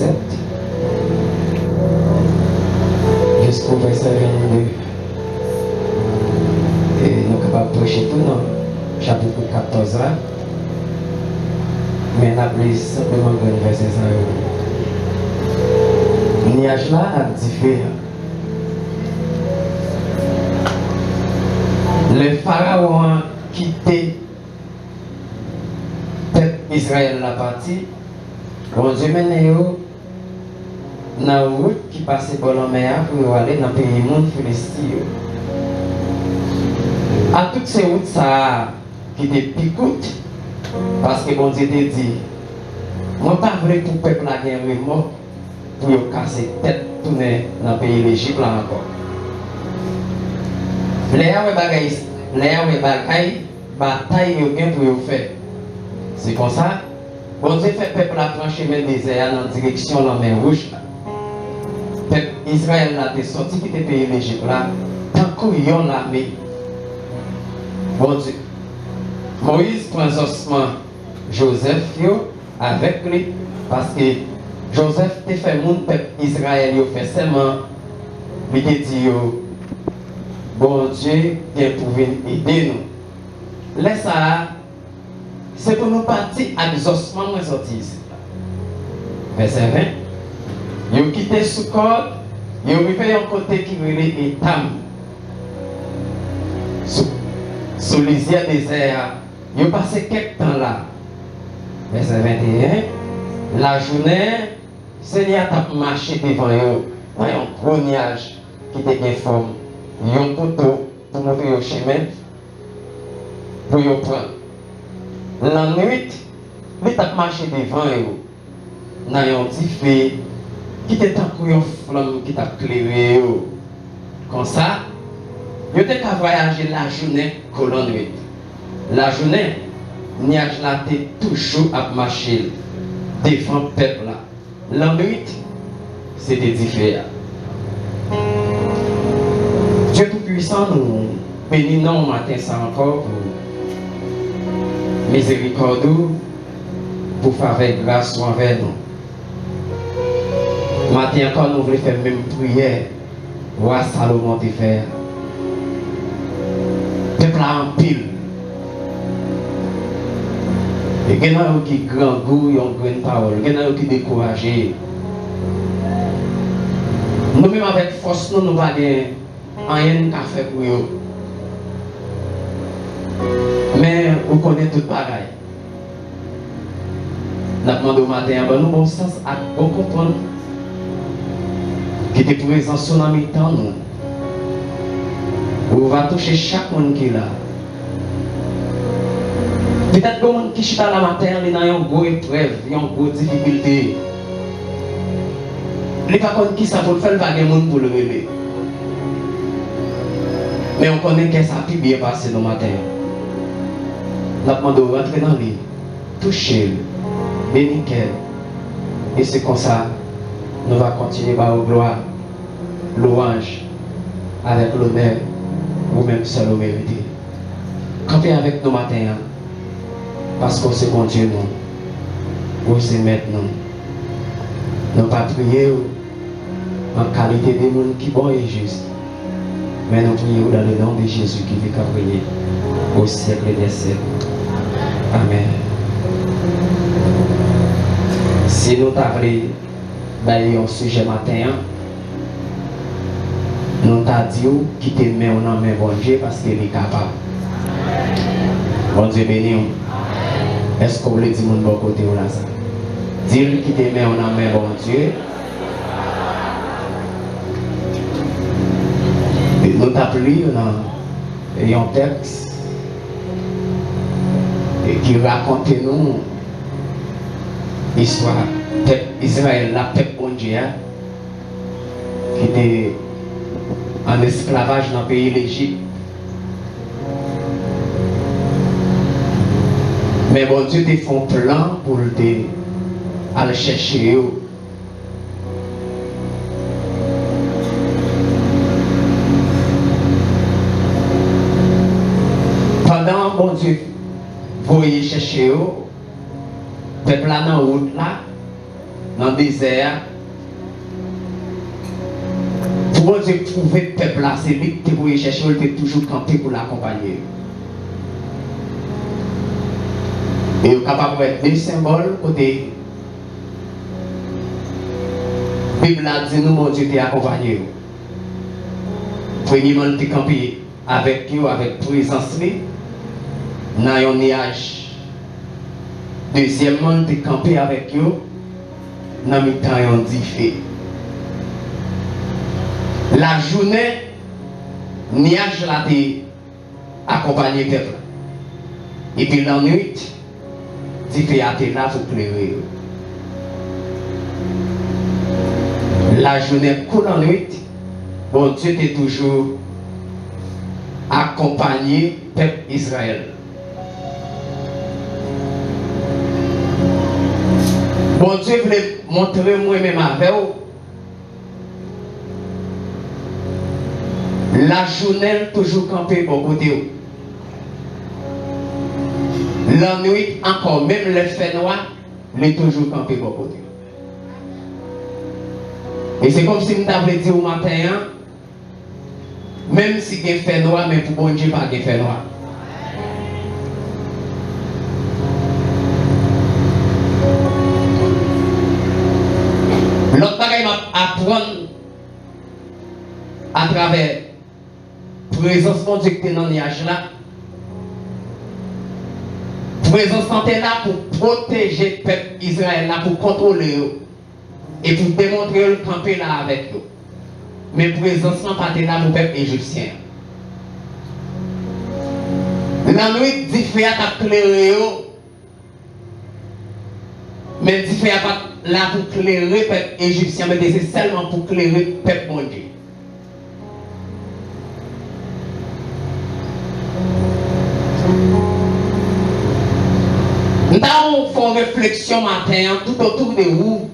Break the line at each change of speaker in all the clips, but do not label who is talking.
17 jusqu'au verset 22. Et nous sommes capables de prêcher tout dans le chapitre 14 là. Mais nous avons simplement le verset 100. Le nuage là a différent. Le pharaon a quitté Israël la partie. Bon Dieu mène dans la route qui passe par la mer pour aller dans le pays monde Philistin. À toutes ces routes ça qui étaient picoutes parce que bon Dieu te dit moi pas vrai pour peuple la guerre mort pour casser tête tourner dans le pays l'Égypte là encore. Les bataille pour faire. C'est comme ça. Bon Dieu fait peuple la trancher le désert dans la direction de la mer rouge. Peuple Israël a sorti qui était pays l'Égypte là. Tant qu'il y a l'armée. Bon Dieu. Moïse prend ossements Joseph avec lui parce que Joseph te fait mon peuple Israël fait seulement il te dit bon Dieu vient pour venir aider nous. Laisse ça. C'est pour nous partir à des ossements moins sortis ici. Verset 20. Ils ont quitté Soukot, ils ont fait un côté qui est Etam. Sous les yeux désert, ils ont passé quelques temps là. Verset 21. La journée, Seigneur a marché devant eux. Dans un gros nuage qui était bien forme. Ils ont un couteau pour montrer au chemin. Pour y prendre. La nuit, il a marché devant eux. Dans un petit feu qui était en une flamme qui t'a éclairé. Comme ça, il était qu'à voyager la journée que la nuit. La journée, nuage là était toujours à marcher devant le peuple là. La nuit, c'était différent. Dieu Tout-Puissant nous bénit non matin ça encore pour miséricorde pour faire avec grâce envers nous. Matin encore nous voulons faire même prière. Roi Salomon te faire. Peuple en pile. Et il y en a qui grand goût, ils ont grande parole. Il y en a qui découragés. Nous-mêmes avec force, nous n'avons rien qu'à faire pour eux. Mais vous connaissez tout pareil. Nous demandons au matin, nous bon sens à bon comprendre qui est présent sur la mi-temps nous. Vous va toucher chaque monde qui est là. Peut-être que les gens qui sont là la matin, ils ont une grosse épreuve, ils ont une grosse difficulté. Les gens qui savent pour le faire, ils vont pour le relever. Mais on connaît que ça a pu bien passer le matin. Nous demandons de rentrer dans lui, toucher, bénir. Et c'est comme ça, nous allons continuer par la gloire, louange, avec l'honneur, ou même seul au mérité. Campez avec nous matin, parce qu'on sait bon Dieu nous, ou c'est maître nous. Nous pas prier en qualité de monde qui bon et juste, mais nous prions dans le nom de Jésus qui vit qu'à prier au siècle des siècles. Amen. Si nous t'avons un sujet matin, nous t'avons dit qu'il te met en main bon Dieu parce qu'il est capable. Bon Dieu béni. Est-ce que vous voulez dire mon bon côté ou là ça? Dire qu'il te met en main bon Dieu. Nous t'avons lu dans un texte qui raconte nous l'histoire d'Israël, la peuple bon Dieu, qui était en esclavage dans le pays d'Égypte. Mais bon Dieu te fait un plan pour aller chercher eux. Pendant bon Dieu voyez chercher eux, peuple là dans la route là, dans le désert. Pour bon Dieu trouver le peuple là, c'est lui qui pour y chercher, il était toujours campé pour l'accompagner. Et il est capable de mettre des symboles côté. La Bible a dit nous, mon Dieu, t'es accompagné. Premièrement, tu es campé avec eux, avec présence dans un nuage. Deuxièmement, tu es campé avec eux dans le temps un diffé. La journée, nuage là t'es accompagné peuple. Et puis la nuit, tu fais là pour éclairer. La journée coule en nuit, bon Dieu t'est toujours accompagné peuple Israël. Bon Dieu voulait montrer moi-même avec vous. La journée toujours campée au côté. La nuit encore, même le fait noir, il est toujours campé au côté. Et c'est comme si nous t'avons dit au matin, même si il y a fait noir, mais pour bon Dieu, pas de fait noir. L'autre bagaille m'a apprendre à travers la présence de Dieu qui est dans le nuage là. La présence est là pour protéger le peuple Israël, là pour contrôler eux. Et pour démontrer le camper là avec eux. Mais la présence n'est pas là pour le peuple égyptien. La nuit, Dieu fait à éclairer eux. Mais Dieu fait pas là pour éclairer le peuple égyptien, mais c'est seulement pour éclairer le peuple bon Dieu. Nous avons fait une réflexion matin tout autour de vous.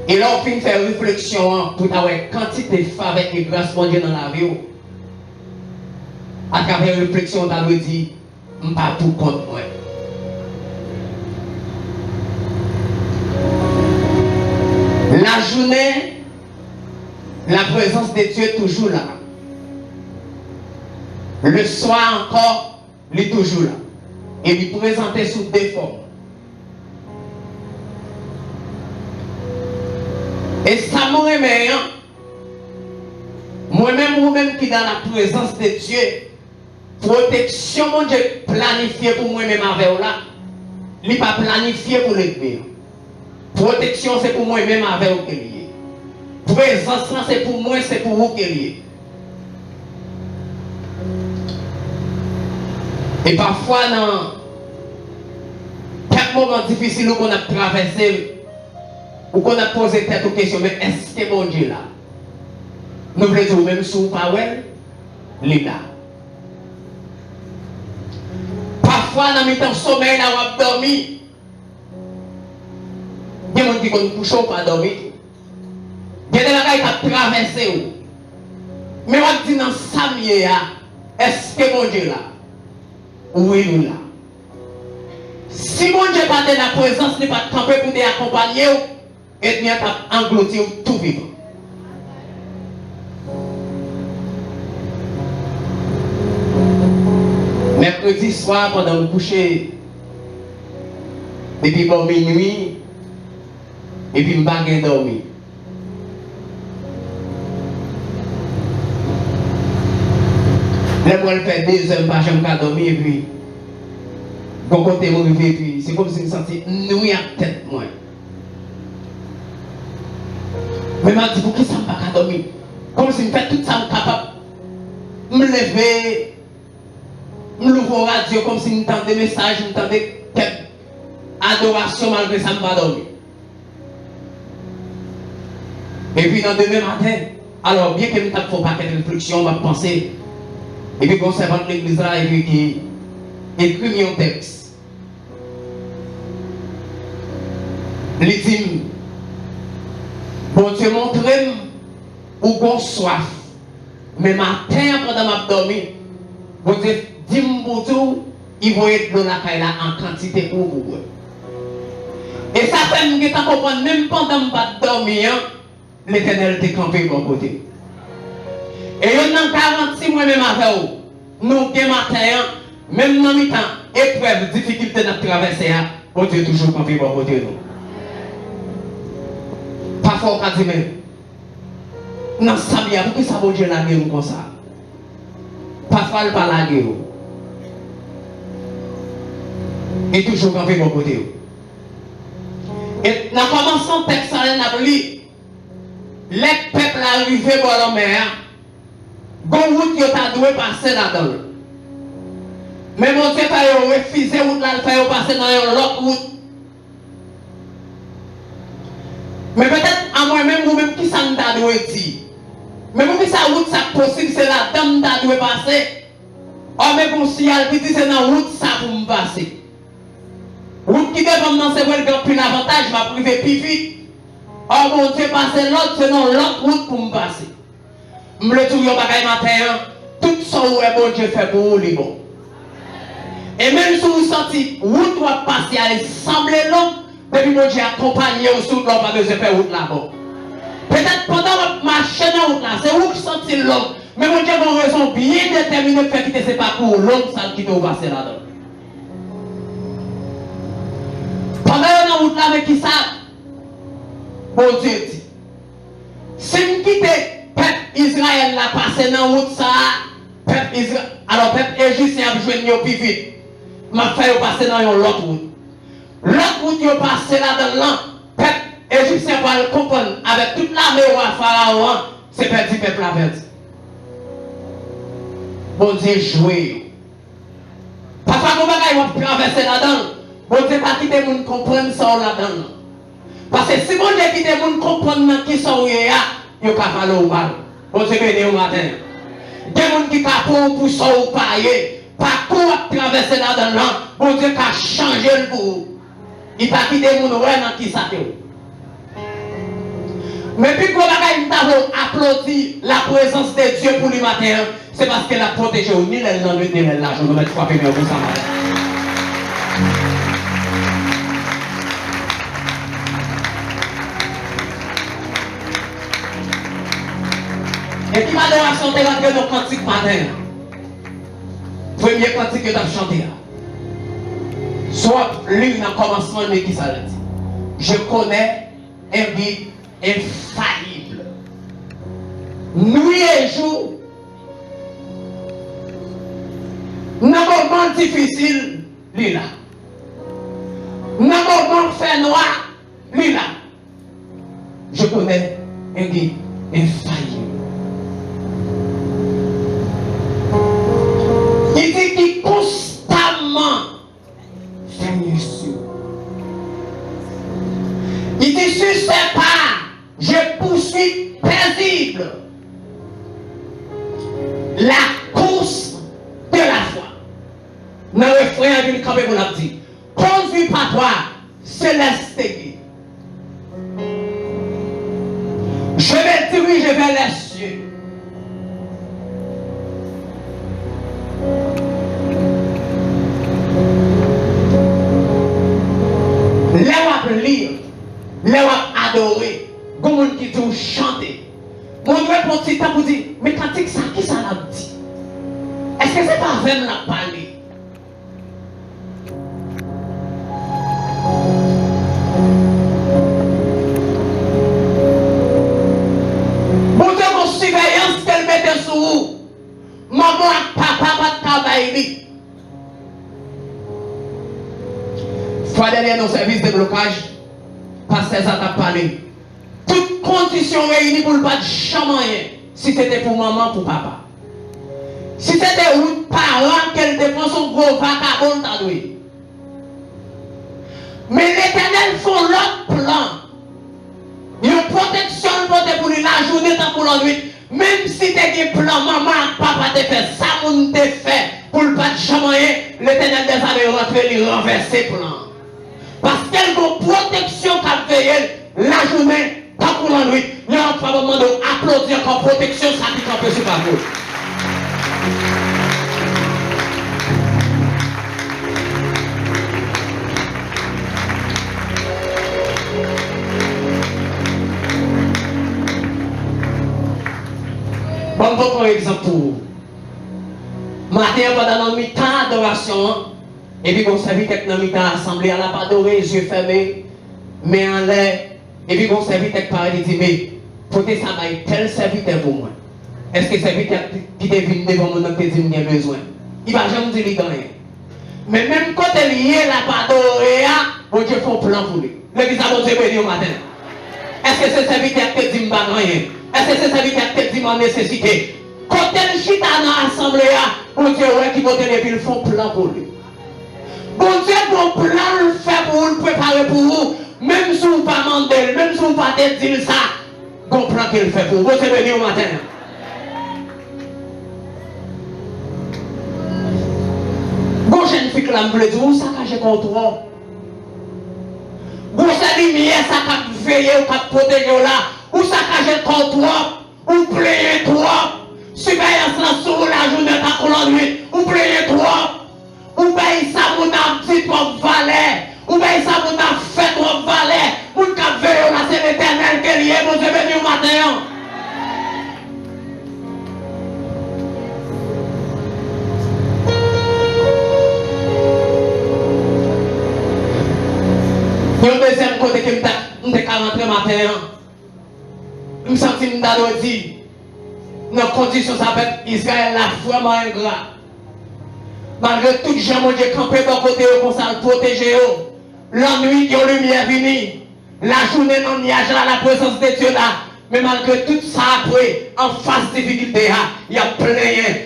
Et là, on finit de faire réflexion pour avoir quantité de faveur et grâce de Dieu dans la vie. À travers la réflexion, on a dit, je ne suis pas pour compte moi. La journée, la présence de Dieu est toujours là. Le soir encore, il est toujours là. Et il est présenté sous deux formes. Et ça me remet, moi-même, vous-même qui dans la présence de Dieu, protection, mon Dieu, planifiée pour moi-même avec vous là, il n'est pas planifié pour l'église. Protection, c'est pour moi-même avec vous qui lié. Présence, c'est pour moi, c'est pour vous qui lié. Et parfois, dans quelques moments difficiles où on a traversé, ou qu'on a posé tête aux questions, mais est-ce que mon Dieu là? Nous voulons dire, même si vous pas il est là. Parfois, dans le temps sommeil, là, on a dormi. Il y a des gens qui ont couché ou pas dormi. Il y a des gens qui ont traversé. Mais on dit dans Samuel, est-ce que mon Dieu là? Oui, nous là. Si mon Dieu pas de la présence, n'est pas campé pour t'accompagner, et bien englouti tout vivant. Mercredi soir, pendant le coucher, depuis bon minuit, et puis je ne vais pas dormir. Là, moi, je fais 2 heures, je ne vais pas dormir, et puis, quand côté mon et puis, c'est comme si je me sentais nuit à tête, moi. Mais je me dis, pour qui ça ne va pas dormir? Comme si je fais tout ça, je suis capable de me lever, je l'ouvre au radio, comme si je entendais des messages, je entendais quelques adorations, malgré ça, je ne vais pas dormir. Et puis, dans demain matin, alors, bien que je ne fasse pas de réflexion, on va penser, et puis, quand on de l'église là, et puis, qui écrit un texte. Il dit, bon Dieu montre-moi où qu'on soif. Mais matin, pendant ma dormi, bon Dieu, dis-moi pour tout, il va être dans la caille là en quantité pour vous. Et ça fait que je comprends, même pendant que je ne dormir, l'Éternel t'est campé de mon côté. Et il y a 46 mois même avec vous. Nous, dès matin, même dans le temps, épreuve, difficulté de traverser, bon Dieu toujours campé de mon côté. Parfois, on dit même, non, ça vient, pourquoi ça va Dieu la guerre comme ça? Parfois, il parle la guerre. Et toujours campé de mon côté. Et dans le commencement, le texte, on a lu, les peuples arrivés dans la mer, bon route qui a dû passer là-dedans. Mais mon Dieu a refusé route là, il fait passer dans l'autre route. Mais peut-être à moi-même, vous-même, qui ça nous a dû dire. Mais vous, qui ça route, ça possible, c'est la dame qui a dû passer. Oh, mais bon, si elle dit c'est dans la route, ça pour me passer. Route qui dépend dans ce vrai plus l'avantage, m'a privé plus vite. Oh mon Dieu, passer l'autre, c'est dans l'autre route pour me passer. Je le dis au bagage matin, tout ce que bon Dieu fait pour vous, les bons. Et même si vous sentez, route doit passer, elle semble longue, depuis bon Dieu accompagné au sud, on n'a pas besoin de faire route là-bas. Peut-être pendant votre marche dans la route là, c'est vous qui sentez longue, mais bon Dieu a une raison bien déterminée de faire quitter ce parcours long, ça qui doit passer là-dedans. Pendant la route là, mais qui ça? Bon Dieu dit. Si vous quittez peuple Israël là, passé dans la route ça, peuple Israël, alors peuple égyptien a joué de plus vite. M'a fait passer dans l'autre route. L'autre route qui est passé là-dedans, peuple égyptien va le comprendre avec toute l'armée au Pharaon, c'est perdu peuple la perdu. Bon Dieu joué. Parfois, vous va traverser là-dedans. Bon Dieu pas quitter les gens comprendre ça là-dedans. Parce que si bon Dieu quitte les gens comprendre qui sont là, ils ne peuvent pas aller au mal. Bon Dieu béni au matin. Des gens qui capent pour ça ou payer. Parcours à traverser là-dedans, bon Dieu a changé le goût. Il pas quitter les gens dans qui ça fait. Mais puis quand il t'a applaudi la présence de Dieu pour le matin, c'est parce qu'elle a protégé ni l'aile dans le ni l'aile là. Je vais mettre trois premières pour ça. Et qui m'a donné à chanter rentré dans le cantique matin. Premier cantique que tu as chanté. Soit lui dans le commencement de qui ça dit. Je connais un guide infaillible. Nuit et jour. Dans un moment difficile, lui là. Dans un moment fait noir, lui là. Je connais un guide infaillible. Il dit qu'il constamment fait mieux sûr. Il dit sur ses pas, je poursuis paisible la course de la foi. Dans le frère d'une campé pour la dit, conduis par toi, céleste guide. Je vais diriger vers les cieux. Lire, les adorer, comme qui dit chanter. Mon Dieu, pour petit temps, vous dire, mais quand ça, qui ça l'a dit? Est-ce que c'est pas vraiment la parler? Mon Dieu, mon surveillance qu'elle mettait sur vous, maman et papa pas de travail. Fois dernière, nos services de blocage, pasteur ça t'a parlé. Toutes conditions réunies pour le pas de chamailler. Si c'était pour maman, pour papa. Si c'était une parent qu'elle dépense son gros vagabond t'as doué. Mais l'Éternel font l'autre plan. Une protection pour lui la journée tant pour la nuit. Même si tu as des plans, maman, papa te fait ça, on te fait pour le pas de chamailler, l'Éternel des années rentré, il renverser plan. Parce qu'elle a une protection qu'a fait la journée, tant pour la nuit. Il y a un moment d'applaudir comme protection, ça dit qu'on peut se faire. par exemple pour vous. Matin, pendant le mi-temps d'adoration, et puis qu'on serviteur dans le mi-temps assemblée, elle n'a pas adoré, les yeux fermés, mais en l'air, et puis qu'on serviteur parle et dit, mais, pour que ça m'aille tel serviteur pour moi. Est-ce que le serviteur qui est venu devant moi qui dit qu'il a besoin? Il ne va jamais dire qu'il a rien. Mais même quand elle y est, la pas adoré, bon Dieu fait un plan pour lui. L'église a bon Dieu béni au matin. Est-ce que ce serviteur qui dit qu'il n'a rien? Est-ce que ce serviteur qui dit qu'il a nécessité? Quand elle chita dans l'assemblée, bon Dieu, ouais, qui va tenir, puis ils font plan pour lui. Bon Dieu, bon plan le fait pour vous, le préparer pour vous, même si vous ne pas demander, même si vous ne pas dire ça, bon plan qu'il fait pour vous. Bon Dieu, béni au matin. Bon jeune fille qui l'a voulu dire, où ça cache contre toi? Bon ça lumière, ça cap veiller, ou cap protéger là, où ça cache contre toi? Ou playez toi? Surveillance là sur la journée, t'as la nuit, ou playez toi? Ou bien ça mon a dit toi valet, ou bien ça mon a fait toi valet, mon cap veille là, c'est l'éternel qui est lié, mon Dieu venu au matin. Et au deuxième côté que je suis rentré matin, je me sens que je suis dit, dans la condition ça fait Israël là vraiment ingrat. Malgré tout, j'ai mon Dieu campé dans le côté comme ça, protéger. La nuit, il y a une lumière venue. La journée, dans le nuage, là, la présence de Dieu là. Mais malgré tout ça, après, en face de difficulté, il y a plein.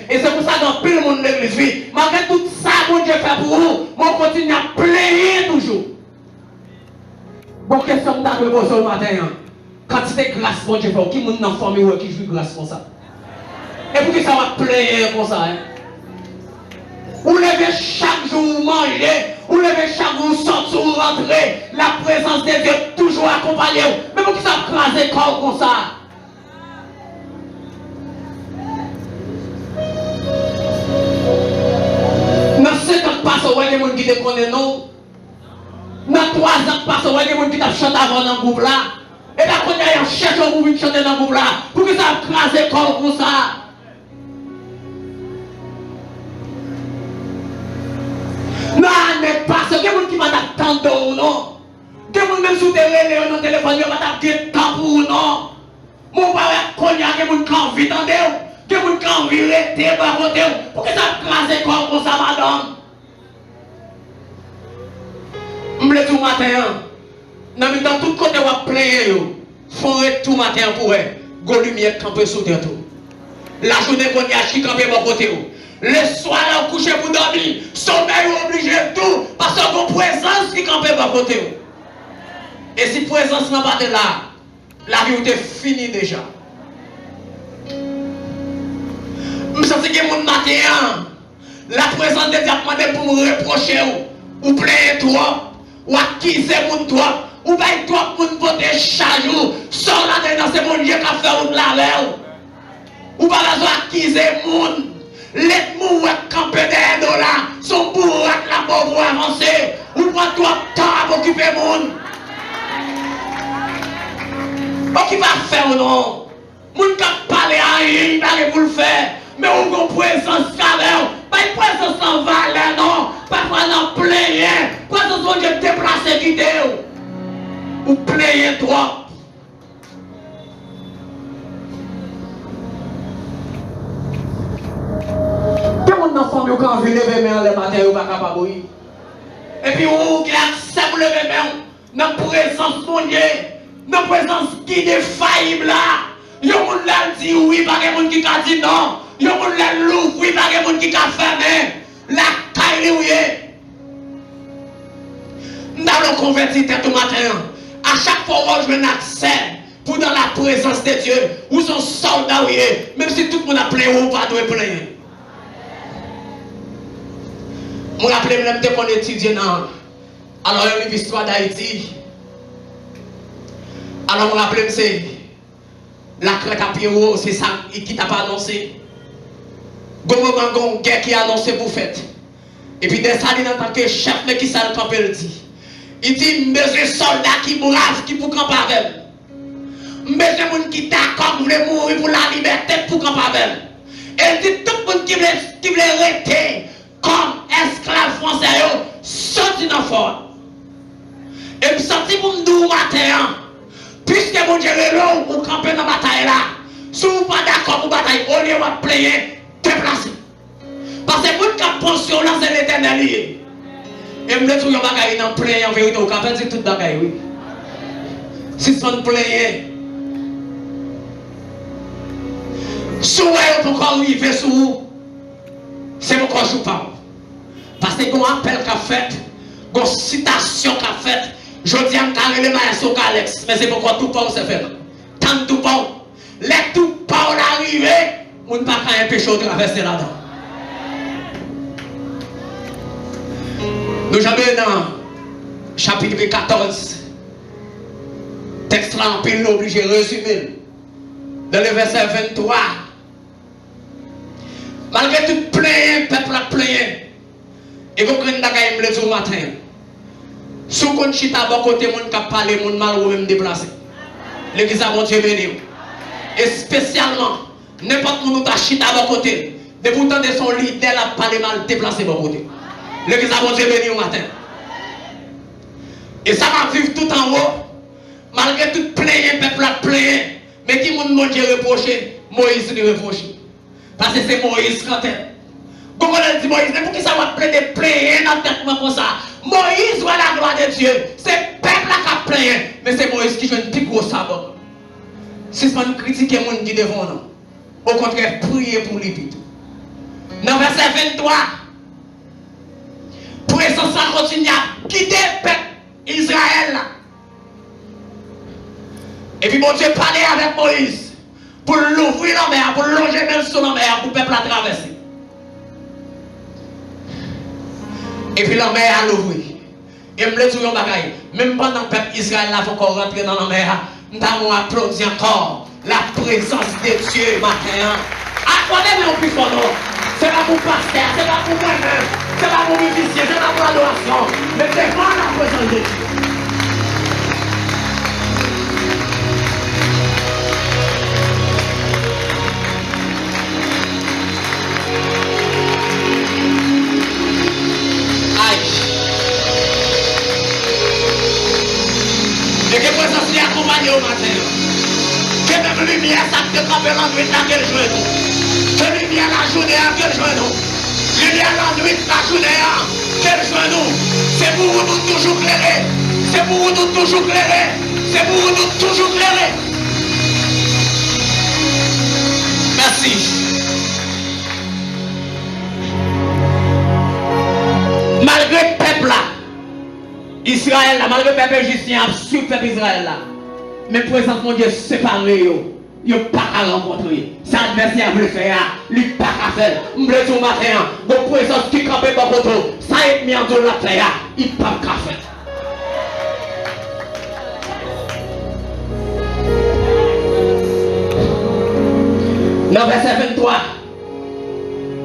Et c'est pour ça que dans tout le monde de l'église, malgré tout ça, mon Dieu fait pour vous, on continue à plaindre toujours. Bon, question que je vais poser au matin. Quand c'est grâce, mon Dieu fait, qui est dans la famille qui joue grâce comme ça? Et pour qui ça va plaindre comme ça? Vous levez chaque jour, vous mangez, vous levez chaque jour, vous sortez, vous rentrez, la présence de Dieu toujours accompagnée. Mais pour qui ça crase corps comme ça? Dans 5 ans qui passent, il y a des gens qui te connaissent, non? Dans 3 ans qui passent, il y a des gens qui te chantent avant dans le groupe là. Et là, quand il y a un cherche pour venir chanter dans le groupe là, pour que ça crase corps comme ça? Non, mais parce que quelqu'un qui m'a t'attendre ou non. Quelqu'un même sous le dans téléphone, il va t'attendre temps ou non. Mon père connaît quelqu'un qui a envie d'entendre. Quelqu'un qui a envie de rester par côté. Pour que ça crase corps comme ça, madame. Je me tout matin. Dans tout côté, on va plaindre. Faut tout matin pour eux. Go lumière camper sous terre tout. La journée qu'on y a chi camper par côté. Le soir, là, on couche pour dormir. Sommeil obligé tout. Parce qu'on a une présence qui campe par côté. Et si la présence n'a pas de là, la vie est finie déjà. Je sens que mon matin, la présence de Dieu a demandé pour me reprocher ou plaindre toi, ou acquiser mon toi, ou bien toi pour me voter chaque jour. Sors là-dedans, c'est mon Dieu qui a fait la l'air. Ou pas la acquiser mon. Les mouettes campés derrière nous là, sont pour la pauvre avancer. Ou prends toi temps à occuper le monde. Qui va faire ou non? Moun qui parle à rien, il va pour le faire. Mais on a une présence valeur. Pas une présence sans valeur, non. Parfois non, plaisir. Présence où Dieu déplace quitter. Ou plaisir toi. Dans la famille, quand vous levez les mains le matin, vous ne pouvez pas capable. Et puis, vous acceptez de lever les mains dans la présence de Dieu, dans la présence qui est défaillible là. Il y a des gens qui disent oui, pas de gens qui disent non. Il y a des gens qui l'ouvrent, oui, pas de gens qui ferment. La taille, oui. Nous allons convertir tout matin. À chaque fois où je veux un accès pour dans la présence de Dieu, où sont soldats, oui. Même si tout le monde a plein ou pas de plein. Je me rappelle même quand on étudiait dans l'Université d'Haïti. Alors je me rappelle c'est la crête à Pierrot, c'est ça qui t'a pas annoncé. Une guerre qui a annoncé pour fête. Et puis Dessalines en tant que chef qui s'est campé le dit. Il dit, mes soldats qui bravent, qui pour camper avec. Mes gens qui d'accord, voulaient mourir pour la liberté pour camper avec. Elle dit tout le monde qui voulait rester comme esclave français, sorti dans le fort. Et puis sorti pour nous dire matin, puisque mon Dieu est là, vous campez dans la bataille là, si vous n'êtes pas d'accord pour la bataille, au lieu de player, déplacer. Parce que vous qui pension là, c'est l'éternel. Et vous me dites que vous avez un player en vérité, vous avez dit tout le bagaille, oui. Si c'est un player, si vous avez encore arrivé sur vous, c'est pourquoi je vous parle. Parce que vous avez un appel qu'a fait, une citation qu'a fait, je dis à Karel Maestro Alex, mais c'est pourquoi tout part se fait. Tant tout part, les tout part arrivé, on ne peut pas empêcher de traverser là-dedans. Nous jamais dans chapitre 14, texte là en pile obligé de résumer. Dans le verset 23, malgré tout plein, peuple a plein, et vous prenez la gagne le matin. Si vous avez chita bon côté, mon cap parler, mon mal ou même déplacé. L'église a bon Dieu béni. Et spécialement, n'importe où nous avons chita bon côté, de pourtant de son leader a parlé mal déplacé bon côté. L'église a bon Dieu béni au matin. Et ça va vivre tout en haut, malgré tout plein, peuple a plein, mais qui mon Dieu reproché, Moïse lui reproché. Parce que c'est Moïse quand elle. Comment elle dit Moïse, mais pour qui ça va plein de plein dans la tête comme ça? Moïse voit la gloire de Dieu. C'est peuple qui a plein. Mais c'est Moïse qui joue une plus grosse sabot. Si c'est pas critiquer les gens qui devant nous. Au contraire, prier pour lui. Dans verset 23, pour que ça continue à quitter le peuple Israël. Et puis mon Dieu parlait avec Moïse pour l'ouvrir la mer, pour longer même sur la mer, pour le peuple à traverser. Et puis la mer a l'ouvrir. Et je me dis, même pendant que le peuple Israël a encore rentré dans la mer, nous avons applaudi encore la présence de Dieu matin. Accordez-moi au plus fort. C'est pas pour pasteur, c'est pas pour moi-même, c'est pas pour musicien, c'est pas pour l'adoration, mais c'est pas la présence de Dieu. Et que présence est accompagnée au matin. Que même lumière, ça te trempe l'enduit à quel genou. Que lumière la journée à quel genou. Lumière l'enduit la journée à quel genou. C'est pour nous toujours clairer. C'est pour nous toujours clairer. C'est pour nous toujours clairer. Merci. Malgré le peuple là, Israël là, malgré le peuple égyptien, sur le peuple Israël là, mais présence mon Dieu séparé yo. Yo pas à rencontrer. Ça adversaire veut faire, lui pas à faire. M'ble tout matin, vos présence qui campait par contre, ça est mis en dehors la terre, il pas qu'à faire. Dans verset 23,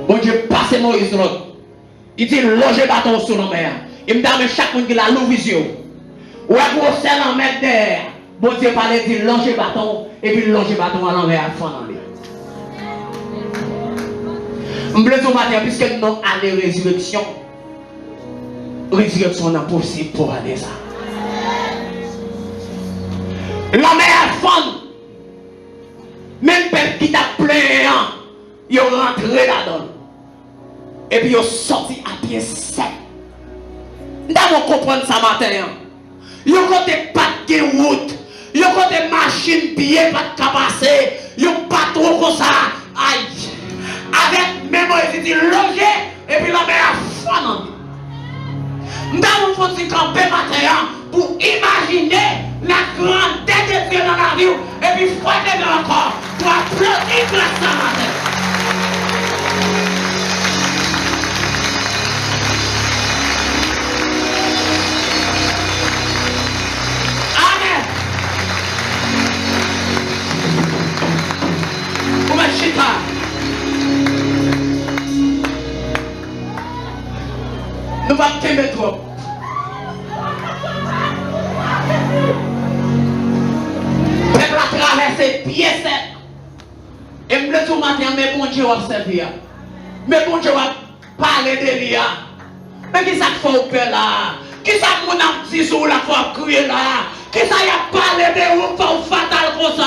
mon Dieu passe Moïse l'autre. Il dit loger bâton sur la mer. Il me donne chaque monde qui a l'ouvision. Ou à vous seul en mettre derrière. Bon Dieu parlait dit longer bâton et puis longer bâton à l'envers à fond dans lui. Je me dis au matin, puisque nous avons allé résurrection. Résurrection n'est possible pour aller ça. La mer à fond. Même peuple qui t'a plein, ils ont rentré là-dedans. Et puis ils ont sorti à pied sec. Nous devons comprendre ça matin. Ils ont côté pas de route. Ils ont côté machine pied pas de passer. Ils ont pas trop comme ça. Aïe. Avec mémoire, ils disent loger. Et puis la mer a fond. Nous devons faire camper matin pour imaginer la grandeur de Dieu dans la vie. Et puis frapper encore pour applaudir ça matin. Nous allons t'aimer trop. Peuple a traversé pied sec. Et me le ce matin, mais bon Dieu va servir. Mais bon Dieu va parler de lui. Mais qui ça fait au père là? Qui ça mon a dit sur la foi crier là? Qui ça y a parlé de vous pour fatal comme ça?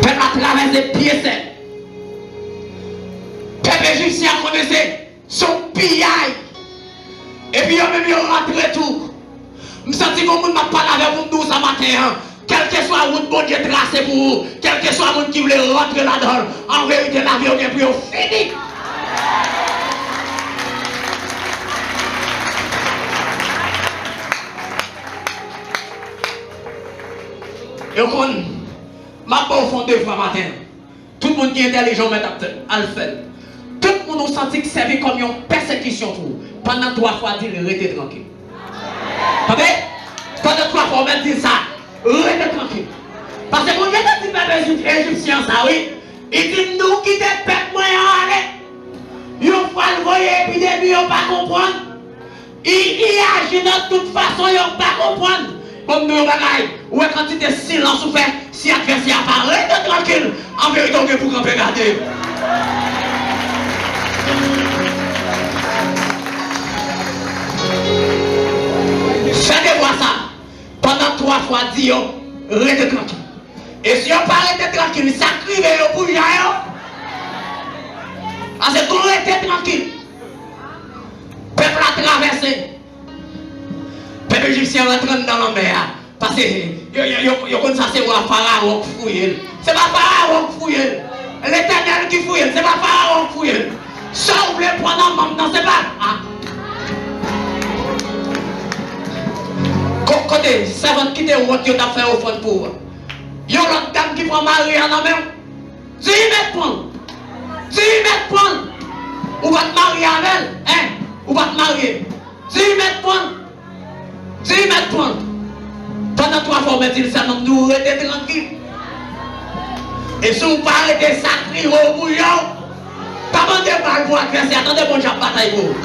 Peuple à travers des pieds secs. Peuple égyptien connaissait son pillage. Et puis, même il rentre tout. Je sens que mon monde m'a parlé avec vous ce matin. Quel que soit le bon Dieu tracé pour vous, quel que soit le monde qui voulait rentrer là-dedans, en vérité, la vie est plus finie. Et on m'a pas au fond de fois matin. Tout le monde qui est intelligent, mais à le faire. Tout le monde a senti que c'est comme une persécution pour vous. Pendant 3 fois, il restez tranquille. Pendant 3 fois, on va dire ça. Restez tranquille. Parce que mon Dieu a dit peuple égyptien, ça oui. Il dit nous qui des peuple moyen aller. Ils vont le voir et puis début, ils ne vont pas comprendre. Ils agissent de toute façon, ils ne vont pas comprendre. Comme nous, ou quand tu es silence ou fait, si l'adversaire apparaît, restez tranquille. En vérité, on peut pour qu'on peut garder. Faites voir ça. Pendant 3 fois, dis restez tranquille. Et si on parle de tranquille, ça crive pour les gens. Parce que vous restez tranquille. Peuple a traversé. Peuple égyptien rentre dans la mer. Parce que ça c'est un pharaon qui fouille. C'est pas pharaon qui fouille. L'éternel qui fouille. C'est pas pharaon qui fouille. Ça vous voulez prendre en main, non, c'est pas. Côté, ça va quitter où tu as fait au fond pour. Il y a l'autre dame qui prend Marie en la main. 10 mètres prendre. 10 mètres prendre. Ou va te marier avec elle. Hein? Ou va te marier. 10 mètres prendre. 10 mètres prendre. Pendant 3 fois, on me dit ça, nous restez tranquilles. Et si vous parlez de sacrés au bouillon, pas de balle pour agresser, attendez, bon, j'ai bataille pour vous.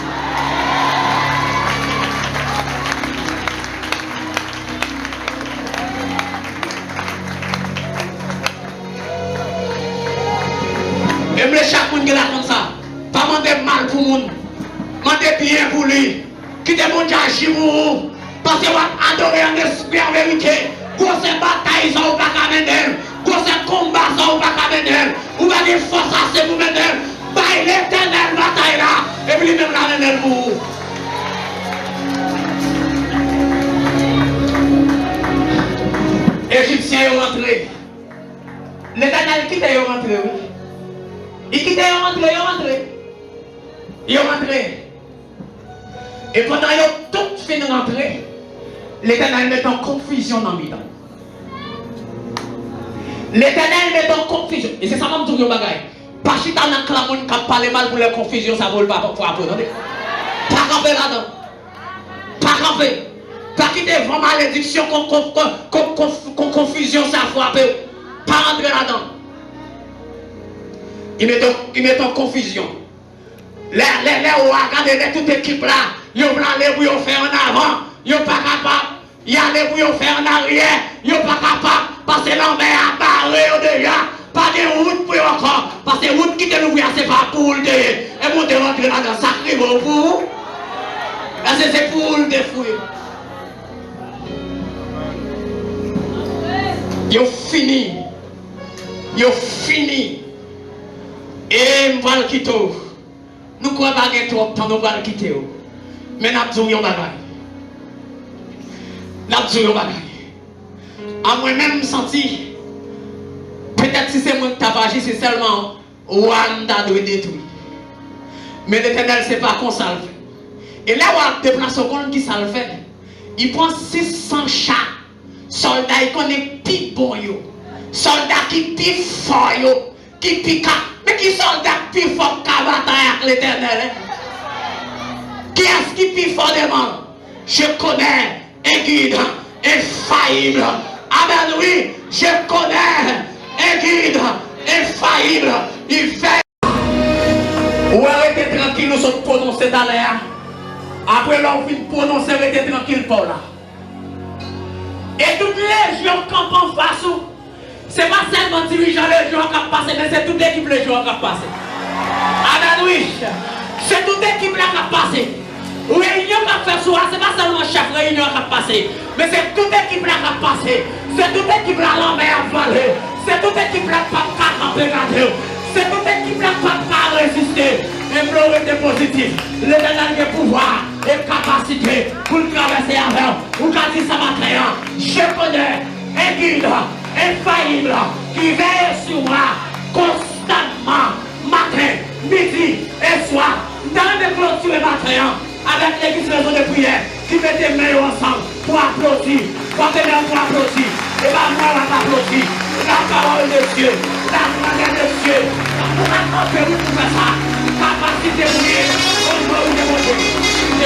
Et me chaque monde qui est là comme ça, pas demander mal pour le monde, demander bien pour lui, qui demande à agir pour vous, parce que vous adorez en esprit en vérité, grosse bataille ça vous pas mener, grosse combat ça vous pas mener, vous avez force à se vous mener, bail l'éternel bataille là, et puis lui-même la mener pour vous. Égyptiens sont rentrés, l'éternel qui est rentré, oui. Il quitte, il est rentré. Et pendant qu'ils ont tout fini de rentrer, l'Éternel met en confusion dans le milieu. L'Éternel met en confusion. Et c'est ça que je dis, pas si tu as un clamon qui parle mal pour la confusion, ça ne vaut pas pour apprendre. Pas camper là-dedans. Pas camper. Pas quitter vraiment malédiction, confusion, ça frappe. Pas rentrer là-dedans. Il met en confusion. Les regardez toute équipe là, ils vont aller pour faire en avant, ils ne sont pas capables. Ils aller pour faire en arrière, ils ne sont pas capables. Parce que l'homme a barré déjà. Pas de route pour encore. Parce que la route qui te l'ouvre, c'est pas pour le dé. Et vous te rentrer là dans sacré pour vous. Parce que c'est pour le défouiller. Ils ont fini. Ils ont fini. Et nous allons quitter. Nous ne croyons pas que trop de temps, nous allons quitter. Mais nous avons dit un bagage. Nous avons dit un bagage. À moi-même, je senti, peut-être si c'est moi qui t'ai agi, c'est seulement Rwanda doit détruire. Mais l'Éternel, ce n'est pas comme ça le fait. Et là où on déplace au compte qui ça le fait, il prend 600 chats, soldats qui connaissent plus bon, soldats qui plus fort, qui piquent. Mais qui soldat plus fort qu'à bataille avec l'Éternel? Qui est-ce qui plus fort devant? Je connais un guide infaillible. Amen, oui, je connais un guide infaillible. Il fait. Ou arrêtez tranquille, nous sommes prononcés dans l'air. Après l'on vient prononcer, restez tranquille pour là.
Et toutes les gens qui campent en face, ce n'est pas seulement dirigeant les gens qui passent, mais c'est toute l'équipe les gens qui passent. Alléluia. C'est toute l'équipe là qui passe. Réunion qui fait soir, ce n'est pas seulement chef réunion qui passe, mais c'est toute l'équipe là qui passe. C'est toute l'équipe là l'homme à valer. C'est toute l'équipe là qui ne peut pas regarder. C'est toute l'équipe là qui ne peut pas résister. Et gloire est positif. L'éternel a pouvoir et capacité pour le traverser avec. Vous avez dit ça matin. Je connais un guide infaillible qui veille sur moi constamment, matin, midi et soir, dans les clôtures matin, avec l'église maison de prière, qui met des mains ensemble pour applaudir, pour applaudir, et bien moi on va applaudir, la parole de Dieu, la grandeur de Dieu, pour accompagner pour faire ça, capacité de prier, au nom de mon Dieu.